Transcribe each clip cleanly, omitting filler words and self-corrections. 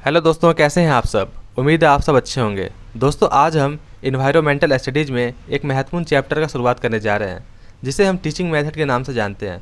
Hello दोस्तों, कैसे हैं आप सब। उम्मीद है आप सब अच्छे होंगे। दोस्तों, आज हम इन्वायरमेंटल स्टडीज़ में एक महत्वपूर्ण चैप्टर का शुरुआत करने जा रहे हैं, जिसे हम टीचिंग मेथड के नाम से जानते हैं।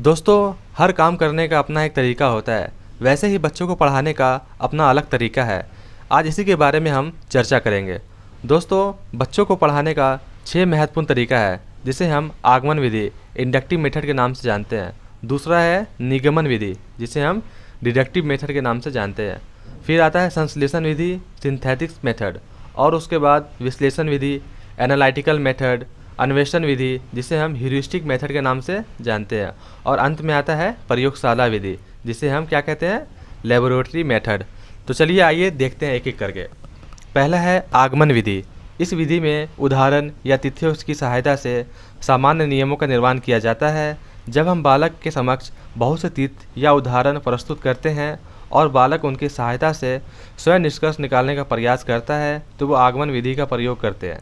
दोस्तों, हर काम करने का अपना एक तरीका होता है, वैसे ही बच्चों को पढ़ाने का अपना अलग तरीका है। आज इसी के बारे में हम चर्चा करेंगे। दोस्तों, बच्चों को पढ़ाने का 6 महत्वपूर्ण तरीका है, जिसे हम आगमन विधि इंडक्टिव मेथड के नाम से जानते हैं। दूसरा है निगमन विधि, जिसे हम डिडक्टिव मेथड के नाम से जानते हैं। फिर आता है संश्लेषण विधि सिंथेटिक्स मेथड, और उसके बाद विश्लेषण विधि एनालिटिकल मेथड, अन्वेषण विधि जिसे हम ह्यूरिस्टिक मेथड के नाम से जानते हैं, और अंत में आता है प्रयोगशाला विधि, जिसे हम क्या कहते हैं, लेबोरेटरी मेथड। तो चलिए आइए देखते हैं एक एक करके। पहला है आगमन विधि। इस विधि में उदाहरण या तिथियों की सहायता से सामान्य नियमों का निर्माण किया जाता है। जब हम बालक के समक्ष बहुत से तिथि या उदाहरण प्रस्तुत करते हैं और बालक उनकी सहायता से स्वयं निष्कर्ष निकालने का प्रयास करता है, तो वो आगमन विधि का प्रयोग करते हैं।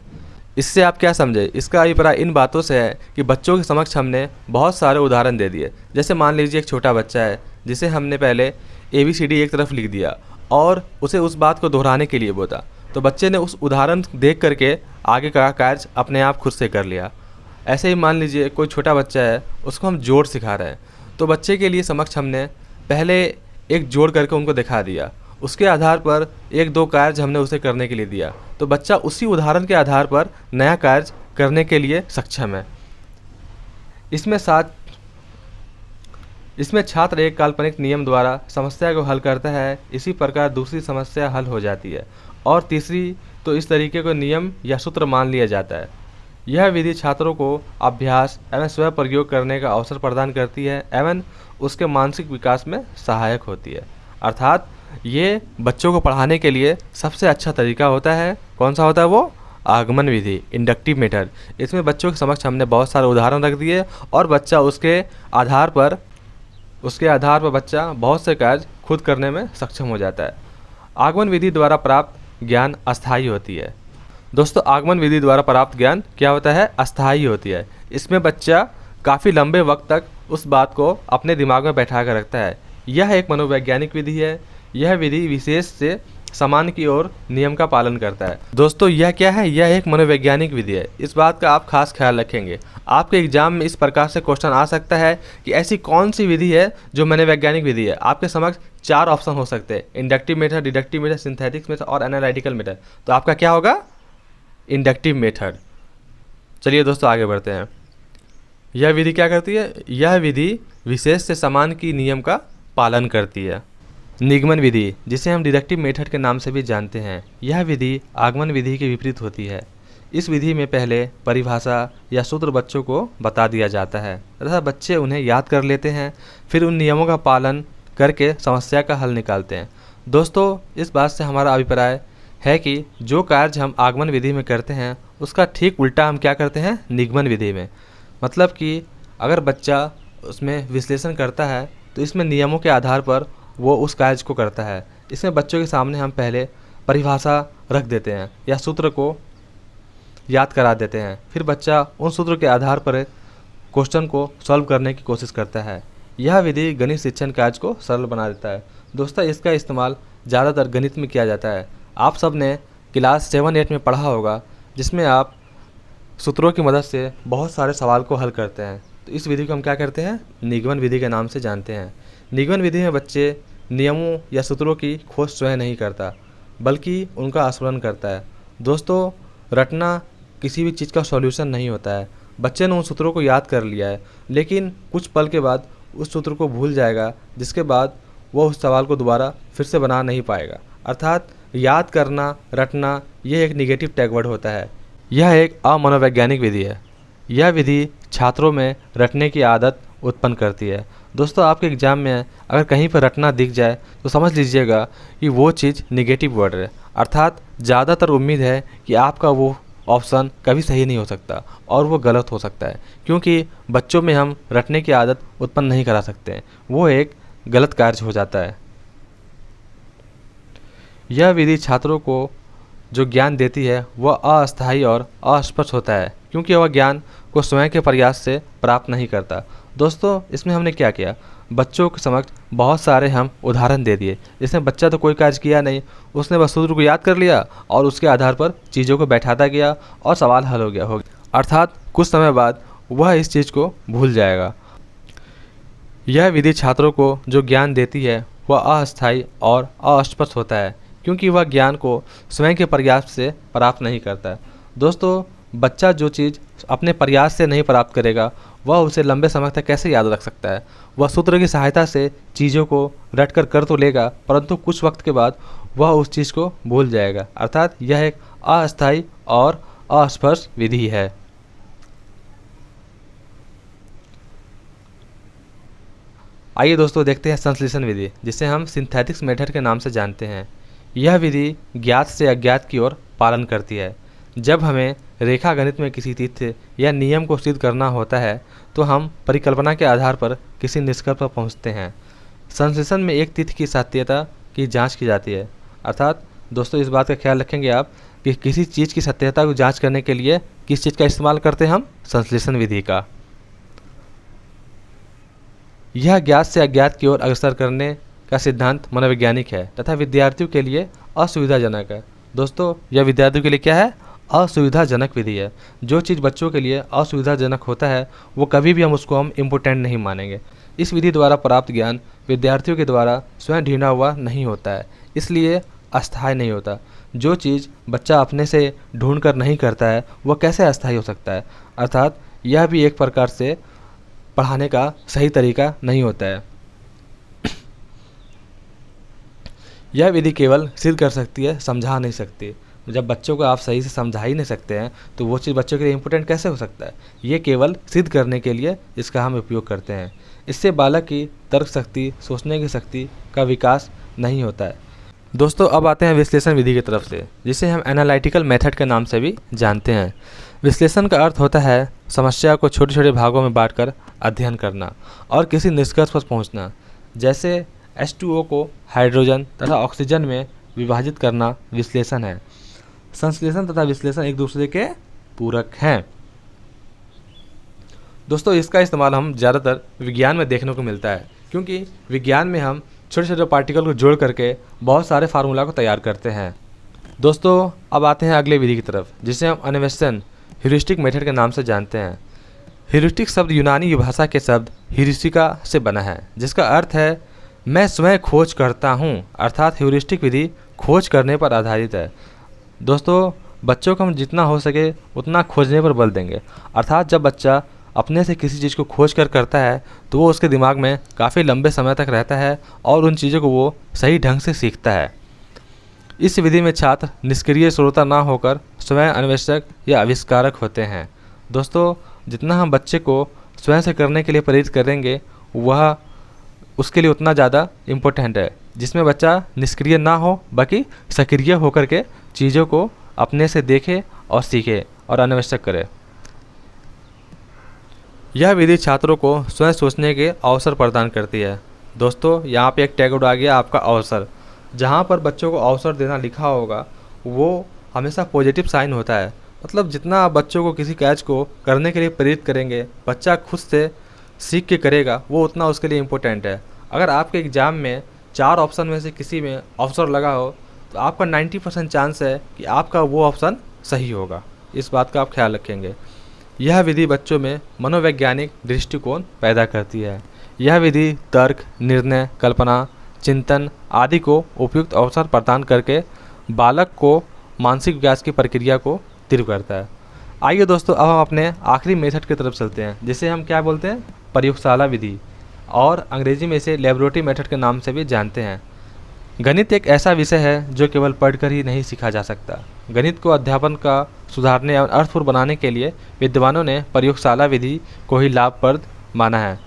इससे आप क्या समझे? इसका अभिप्राय इन बातों से है कि बच्चों के समक्ष हमने बहुत सारे उदाहरण दे दिए। जैसे मान लीजिए एक छोटा बच्चा है, जिसे हमने पहले ABCD एक तरफ लिख दिया और उसे उस बात को दोहराने के लिए बोला, तो बच्चे ने उस उदाहरण देख करके आगे का कार्य अपने आप खुद से कर लिया। ऐसे ही मान लीजिए कोई छोटा बच्चा है, उसको हम जोड़ सिखा रहे हैं, तो बच्चे के लिए समक्ष हमने पहले एक जोड़ करके उनको दिखा दिया, उसके आधार पर एक दो कार्य हमने उसे करने के लिए दिया, तो बच्चा उसी उदाहरण के आधार पर नया कार्य करने के लिए सक्षम है। इसमें छात्र एक काल्पनिक नियम द्वारा समस्या को हल करता है, इसी प्रकार दूसरी समस्या हल हो जाती है, और तीसरी तो इस तरीके को नियम या सूत्र मान लिया जाता है। यह विधि छात्रों को अभ्यास एवं स्वयं प्रयोग करने का अवसर प्रदान करती है एवं उसके मानसिक विकास में सहायक होती है। अर्थात ये बच्चों को पढ़ाने के लिए सबसे अच्छा तरीका होता है। कौन सा होता है वो? आगमन विधि इंडक्टिव मेथड। इसमें बच्चों के समक्ष हमने बहुत सारे उदाहरण रख दिए और बच्चा उसके आधार पर बच्चा बहुत से कार्य खुद करने में सक्षम हो जाता है। आगमन विधि द्वारा प्राप्त ज्ञान अस्थायी होती है। दोस्तों, आगमन विधि द्वारा प्राप्त ज्ञान क्या होता है? अस्थायी होती है। इसमें बच्चा काफ़ी लंबे वक्त तक उस बात को अपने दिमाग में बैठा कर रखता है। यह एक मनोवैज्ञानिक विधि है। यह विधि विशेष से सामान्य की ओर नियम का पालन करता है। दोस्तों, यह क्या है? यह एक मनोवैज्ञानिक विधि है। इस बात का आप खास ख्याल रखेंगे। आपके एग्जाम में इस प्रकार से क्वेश्चन आ सकता है कि ऐसी कौन सी विधि है जो मनोवैज्ञानिक विधि है। आपके समक्ष 4 ऑप्शन हो सकते हैं, inductive method, deductive method, synthetics method और एनालिटिकल मेथड। तो आपका क्या होगा? Inductive method. चलिए दोस्तों, आगे बढ़ते हैं। यह विधि क्या करती है? यह विधि विशेष से समान की नियम का पालन करती है। निगमन विधि, जिसे हम डिडक्टिव मेथड के नाम से भी जानते हैं, यह विधि आगमन विधि के विपरीत होती है। इस विधि में पहले परिभाषा या सूत्र बच्चों को बता दिया जाता है तथा बच्चे उन्हें याद कर लेते हैं, फिर उन नियमों का पालन करके समस्या का हल निकालते हैं। दोस्तों, इस बात से हमारा अभिप्राय है कि जो कार्य हम आगमन विधि में करते हैं, उसका ठीक उल्टा हम क्या करते हैं? निगमन विधि में। मतलब कि अगर बच्चा उसमें विश्लेषण करता है, तो इसमें नियमों के आधार पर वो उस कार्य को करता है। इसमें बच्चों के सामने हम पहले परिभाषा रख देते हैं या सूत्र को याद करा देते हैं, फिर बच्चा उन सूत्र के आधार पर क्वेश्चन को सॉल्व करने की कोशिश करता है। यह विधि गणित शिक्षण कार्य को सरल बना देता है। दोस्तों, इसका इस्तेमाल ज़्यादातर गणित में किया जाता है। आप सब ने क्लास 7-8 में पढ़ा होगा, जिसमें आप सूत्रों की मदद से बहुत सारे सवाल को हल करते हैं। तो इस विधि को हम क्या करते हैं? निगमन विधि के नाम से जानते हैं। निगमन विधि में बच्चे नियमों या सूत्रों की खोज स्वयं नहीं करता, बल्कि उनका अनुसरण करता है। दोस्तों, रटना किसी भी चीज़ का सॉल्यूशन नहीं होता है। बच्चे ने उन सूत्रों को याद कर लिया है, लेकिन कुछ पल के बाद उस सूत्र को भूल जाएगा, जिसके बाद वो उस सवाल को दोबारा फिर से बना नहीं पाएगा। अर्थात याद करना, रटना, यह एक निगेटिव टैगवर्ड होता है। यह एक अमनोवैज्ञानिक विधि है। यह विधि छात्रों में रटने की आदत उत्पन्न करती है। दोस्तों, आपके एग्जाम में अगर कहीं पर रटना दिख जाए, तो समझ लीजिएगा कि वो चीज़ निगेटिव वर्ड है। अर्थात ज़्यादातर उम्मीद है कि आपका वो ऑप्शन कभी सही नहीं हो सकता और वो गलत हो सकता है, क्योंकि बच्चों में हम रटने की आदत उत्पन्न नहीं करा सकते हैं। वो एक गलत कार्य हो जाता है। यह विधि छात्रों को जो ज्ञान देती है वह अस्थायी और अस्पष्ट होता है, क्योंकि वह ज्ञान को स्वयं के प्रयास से प्राप्त नहीं करता। दोस्तों, इसमें हमने क्या किया? बच्चों के समक्ष बहुत सारे हम उदाहरण दे दिए, जिसमें बच्चा तो कोई कार्य किया नहीं, उसने बस सूत्र को याद कर लिया और उसके आधार पर चीज़ों को बैठाता गया और सवाल हल हो गया अर्थात कुछ समय बाद वह इस चीज़ को भूल जाएगा। यह विधि छात्रों को जो ज्ञान देती है वह अस्थायी और अस्पष्ट होता है, क्योंकि वह ज्ञान को स्वयं के प्रयास से प्राप्त नहीं करता है। दोस्तों, बच्चा जो चीज़ अपने प्रयास से नहीं प्राप्त करेगा वह उसे लंबे समय तक कैसे याद रख सकता है। वह सूत्र की सहायता से चीज़ों को रट कर तो लेगा, परंतु कुछ वक्त के बाद वह उस चीज़ को भूल जाएगा। अर्थात यह एक अस्थायी और अस्पष्ट विधि है। आइए दोस्तों देखते हैं संश्लेषण विधि, जिसे हम सिंथेटिक्स मेथड के नाम से जानते हैं। यह विधि ज्ञात से अज्ञात की ओर पालन करती है। जब हमें रेखा गणित में किसी तथ्य या नियम को सिद्ध करना होता है तो हम परिकल्पना के आधार पर किसी निष्कर्ष पर पहुंचते हैं। संश्लेषण में एक तथ्य की सत्यता की जांच की जाती है। अर्थात दोस्तों, इस बात का ख्याल रखेंगे आप कि किसी चीज़ की सत्यता को जांच करने के लिए किस चीज़ का इस्तेमाल करते हैं हम? संश्लेषण विधि का। यह ज्ञात से अज्ञात की ओर अग्रसर करने का सिद्धांत मनोवैज्ञानिक है तथा विद्यार्थियों के लिए असुविधाजनक है। दोस्तों, यह विद्यार्थियों के लिए क्या है? असुविधाजनक विधि है। जो चीज़ बच्चों के लिए असुविधाजनक होता है वो कभी भी हम इम्पोर्टेंट नहीं मानेंगे। इस विधि द्वारा प्राप्त ज्ञान विद्यार्थियों के द्वारा स्वयं ढूंढा हुआ नहीं होता है, इसलिए अस्थायी नहीं होता। जो चीज़ बच्चा अपने से ढूंढ कर नहीं करता है वह कैसे अस्थायी हो सकता है? अर्थात यह भी एक प्रकार से पढ़ाने का सही तरीका नहीं होता है। यह विधि केवल सिद्ध कर सकती है, समझा नहीं सकती। जब बच्चों को आप सही से समझा ही नहीं सकते हैं तो वो चीज़ बच्चों के लिए इम्पोर्टेंट कैसे हो सकता है? ये केवल सिद्ध करने के लिए इसका हम उपयोग करते हैं। इससे बालक की तर्क शक्ति, सोचने की शक्ति का विकास नहीं होता है। दोस्तों, अब आते हैं विश्लेषण विधि की तरफ से, जिसे हम एनालिटिकल मेथड के नाम से भी जानते हैं। विश्लेषण का अर्थ होता है समस्या को छोटे छोटे भागों में बांटकर अध्ययन करना और किसी निष्कर्ष पर पहुंचना। जैसे H2O को हाइड्रोजन तथा ऑक्सीजन में विभाजित करना विश्लेषण है। संश्लेषण तथा विश्लेषण एक दूसरे के पूरक हैं। दोस्तों, इसका इस्तेमाल हम ज़्यादातर विज्ञान में देखने को मिलता है, क्योंकि विज्ञान में हम छोटे छोटे पार्टिकल को जोड़ करके बहुत सारे फार्मूला को तैयार करते हैं। दोस्तों, अब आते हैं अगले विधि की तरफ, जिसे हम अन्वेषण ह्यूरिस्टिक मेथड के नाम से जानते हैं। ह्यूरिस्टिक शब्द यूनानी भाषा के शब्द ह्यूरिस्टिका से बना है, जिसका अर्थ है मैं स्वयं खोज करता हूँ। अर्थात ह्यूरिस्टिक विधि खोज करने पर आधारित है। दोस्तों, बच्चों को हम जितना हो सके उतना खोजने पर बल देंगे। अर्थात जब बच्चा अपने से किसी चीज़ को खोज कर करता है तो वो उसके दिमाग में काफ़ी लंबे समय तक रहता है और उन चीज़ों को वो सही ढंग से सीखता है। इस विधि में छात्र निष्क्रिय श्रोता ना होकर स्वयं अन्वेषक या आविष्कारक होते हैं। दोस्तों, जितना हम बच्चे को स्वयं से करने के लिए प्रेरित करेंगे वह उसके लिए उतना ज़्यादा इम्पोर्टेंट है, जिसमें बच्चा निष्क्रिय ना हो बल्कि सक्रिय होकर के चीज़ों को अपने से देखे और सीखे और अन्वेषक करे। यह विधि छात्रों को स्वयं सोचने के अवसर प्रदान करती है। दोस्तों, यहाँ पे एक टैग आ गया आपका अवसर। जहाँ पर बच्चों को अवसर देना लिखा होगा वो हमेशा पॉजिटिव साइन होता है। मतलब जितना आप बच्चों को किसी कैच को करने के लिए प्रेरित करेंगे, बच्चा खुद से सीख के करेगा, वो उतना उसके लिए इम्पोर्टेंट है। अगर आपके एग्ज़ाम में 4 ऑप्शन में से किसी में अवसर लगा हो तो आपका 90% चांस है कि आपका वो ऑप्शन सही होगा। इस बात का आप ख्याल रखेंगे। यह विधि बच्चों में मनोवैज्ञानिक दृष्टिकोण पैदा करती है। यह विधि तर्क, निर्णय, कल्पना, चिंतन आदि को उपयुक्त अवसर प्रदान करके बालक को मानसिक विकास की प्रक्रिया को तीव्र करता है। आइए दोस्तों, अब हम अपने आखिरी मेथड की तरफ चलते हैं, जिसे हम क्या बोलते हैं? प्रयोगशाला विधि, और अंग्रेजी में इसे लेबोरेटरी मेथड के नाम से भी जानते हैं। गणित एक ऐसा विषय है जो केवल पढ़कर ही नहीं सीखा जा सकता। गणित को अध्यापन का सुधारने और अर्थपूर्ण बनाने के लिए विद्वानों ने प्रयोगशाला विधि को ही लाभप्रद माना है।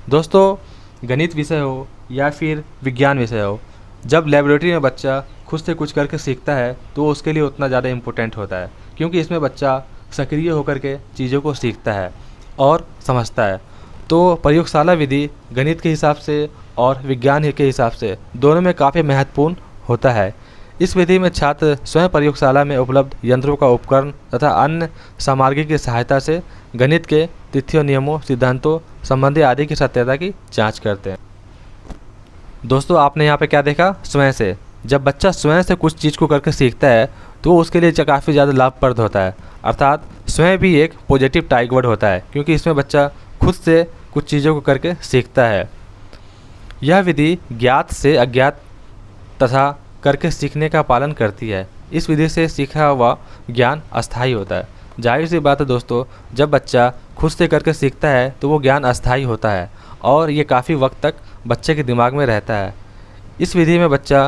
दोस्तों, गणित विषय हो या फिर विज्ञान विषय हो, जब लेबोरेटरी में बच्चा खुद से कुछ करके सीखता है तो उसके लिए उतना ज़्यादा इम्पोर्टेंट होता है, क्योंकि इसमें बच्चा सक्रिय होकर के चीज़ों को सीखता है और समझता है। तो प्रयोगशाला विधि गणित के हिसाब से और विज्ञान के हिसाब से दोनों में काफ़ी महत्वपूर्ण होता है। इस विधि में छात्र स्वयं प्रयोगशाला में उपलब्ध यंत्रों का उपकरण तथा अन्य सामग्री की सहायता से गणित के तथ्यों, नियमों, सिद्धांतों, संबंधी आदि की सत्यता की जांच करते हैं। दोस्तों आपने यहाँ पे क्या देखा, स्वयं से। जब बच्चा स्वयं से कुछ चीज़ को करके सीखता है तो उसके लिए काफ़ी ज़्यादा लाभप्रद होता है। अर्थात स्वयं भी एक पॉजिटिव टाइप वर्ड होता है, क्योंकि इसमें बच्चा खुद से कुछ चीज़ों को करके सीखता है। यह विधि ज्ञात से अज्ञात तथा करके सीखने का पालन करती है। इस विधि से सीखा हुआ ज्ञान अस्थायी होता है। जाहिर सी बात है दोस्तों, जब बच्चा खुद से करके सीखता है तो वो ज्ञान अस्थायी होता है और ये काफ़ी वक्त तक बच्चे के दिमाग में रहता है। इस विधि में बच्चा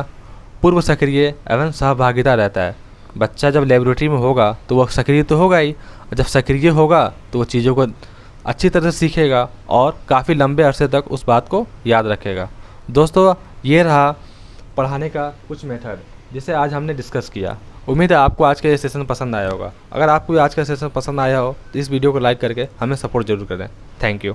पूर्व सक्रिय एवं सहभागिता रहता है। बच्चा जब लेबोरेटरी में होगा तो वह सक्रिय तो होगा ही, और जब सक्रिय होगा तो वो चीज़ों को अच्छी तरह से सीखेगा और काफ़ी लंबे अरसे तक उस बात को याद रखेगा। दोस्तों ये रहा पढ़ाने का कुछ मेथड जिसे आज हमने डिस्कस किया। उम्मीद है आपको आज का ये सेशन पसंद आया होगा। अगर आपको आज का सेशन पसंद आया हो तो इस वीडियो को लाइक करके हमें सपोर्ट जरूर करें। Thank you.